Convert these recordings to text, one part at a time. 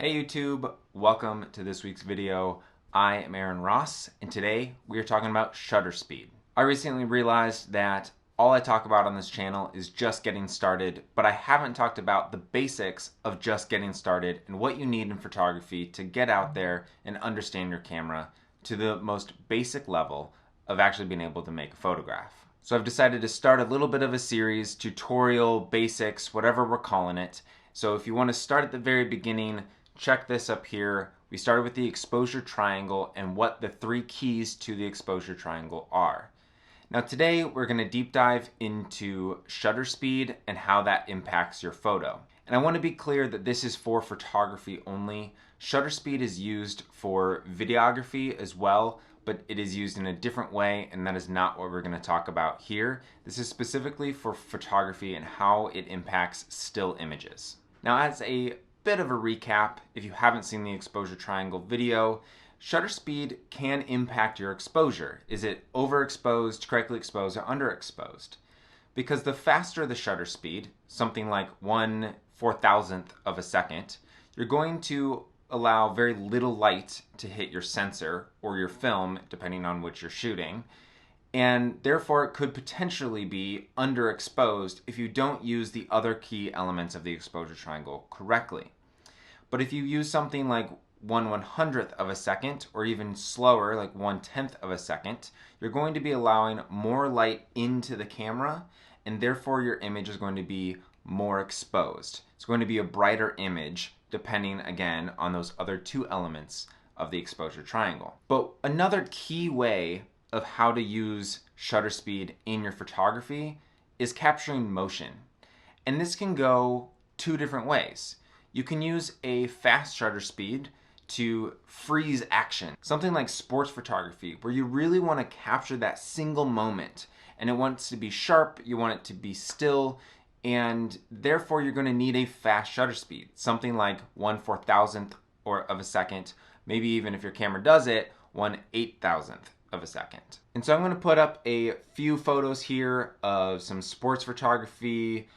Hey YouTube, welcome to this week's video. I am Aaron Ross, and today we are talking about shutter speed. I recently realized that all I talk about on this channel is just getting started, but I haven't talked about the basics of just getting started and what you need in photography to get out there and understand your camera to the most basic level of actually being able to make a photograph. So I've decided to start a little bit of a series, tutorial, basics, whatever we're calling it. So if you want to start at the very beginning, check this up here. We started with the exposure triangle and what the three keys to the exposure triangle are. Now today we're going to deep dive into shutter speed and how that impacts your photo. And I want to be clear that this is for photography only. Shutter speed is used for videography as well, but it is used in a different way, and that is not what we're going to talk about here. This is specifically for photography and how it impacts still images. Now, as a bit of a recap, if you haven't seen the exposure triangle video, shutter speed can impact your exposure. Is it overexposed, correctly exposed, or underexposed? Because the faster the shutter speed, something like 1/4000th of a second, you're going to allow very little light to hit your sensor or your film, depending on which you're shooting, and therefore it could potentially be underexposed if you don't use the other key elements of the exposure triangle correctly. But if you use something like 1/100th of a second, or even slower, like 1/10th of a second, you're going to be allowing more light into the camera, and therefore your image is going to be more exposed. It's going to be a brighter image, depending again on those other two elements of the exposure triangle. But another key way of how to use shutter speed in your photography is capturing motion. And this can go two different ways. You can use a fast shutter speed to freeze action. Something like sports photography, where you really want to capture that single moment and it wants to be sharp, you want it to be still, and therefore you're going to need a fast shutter speed. Something like 1/4000th of a second, maybe even if your camera does it, 1/8000th of a second. And so I'm going to put up a few photos here of some sports photography,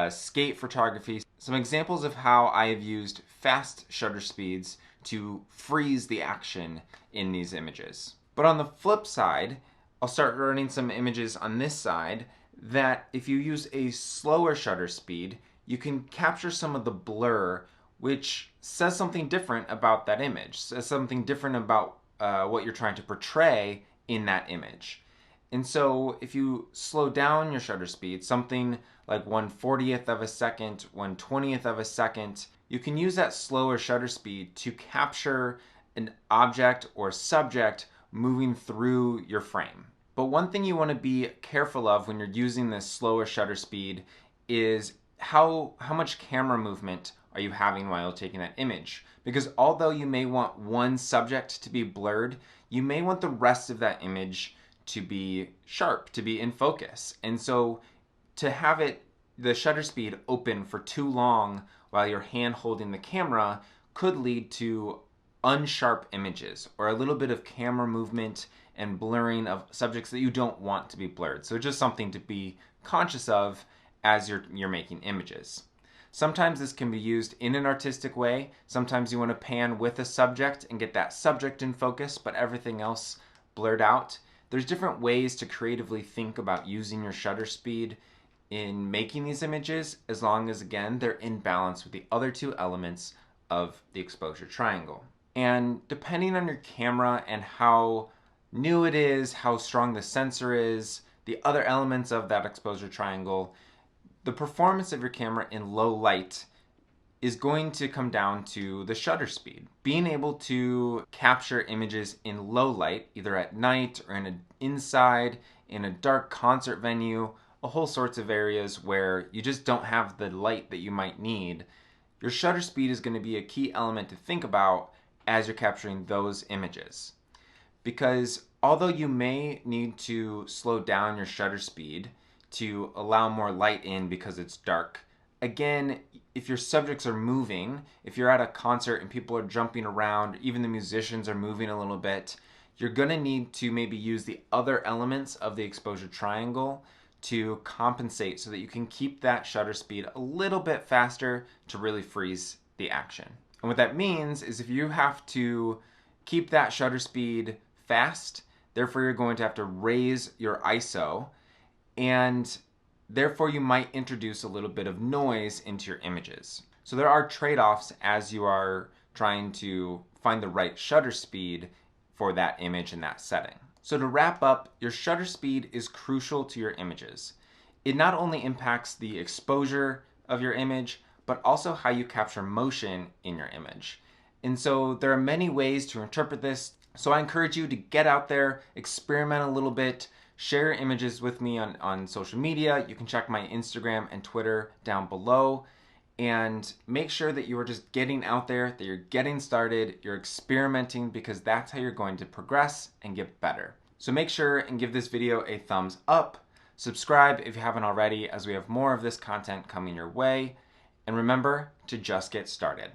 skate photography, some examples of how I have used fast shutter speeds to freeze the action in these images. But on the flip side, I'll start running some images on this side that if you use a slower shutter speed, you can capture some of the blur, which says something different about that image, says something different about what you're trying to portray in that image. And so if you slow down your shutter speed, something like 1/40th of a second, 1/20th of a second, you can use that slower shutter speed to capture an object or subject moving through your frame. But one thing you want to be careful of when you're using this slower shutter speed is how much camera movement are you having while taking that image. Because although you may want one subject to be blurred, you may want the rest of that image to be sharp, to be in focus. And so to have the shutter speed open for too long while you're hand holding the camera could lead to unsharp images or a little bit of camera movement and blurring of subjects that you don't want to be blurred. So just something to be conscious of as you're making images. Sometimes this can be used in an artistic way. Sometimes you want to pan with a subject and get that subject in focus, but everything else blurred out. There's different ways to creatively think about using your shutter speed in making these images, as long as, again, they're in balance with the other two elements of the exposure triangle. And depending on your camera and how new it is, how strong the sensor is, the other elements of that exposure triangle, the performance of your camera in low light is going to come down to the shutter speed. Being able to capture images in low light, either at night or inside, in a dark concert venue, a whole sorts of areas where you just don't have the light that you might need, your shutter speed is going to be a key element to think about as you're capturing those images. Because although you may need to slow down your shutter speed to allow more light in because it's dark, again, if your subjects are moving, if you're at a concert and people are jumping around, even the musicians are moving a little bit, you're going to need to maybe use the other elements of the exposure triangle to compensate so that you can keep that shutter speed a little bit faster to really freeze the action. And what that means is if you have to keep that shutter speed fast, therefore you're going to have to raise your ISO, and therefore you might introduce a little bit of noise into your images. So there are trade-offs as you are trying to find the right shutter speed for that image in that setting. So to wrap up, your shutter speed is crucial to your images. It not only impacts the exposure of your image, but also how you capture motion in your image. And so there are many ways to interpret this. So I encourage you to get out there, experiment a little bit, share your images with me on social media. You can check my Instagram and Twitter down below. And make sure that you are just getting out there, that you're getting started, you're experimenting, because that's how you're going to progress and get better. So make sure and give this video a thumbs up. Subscribe if you haven't already, as we have more of this content coming your way. And remember to just get started.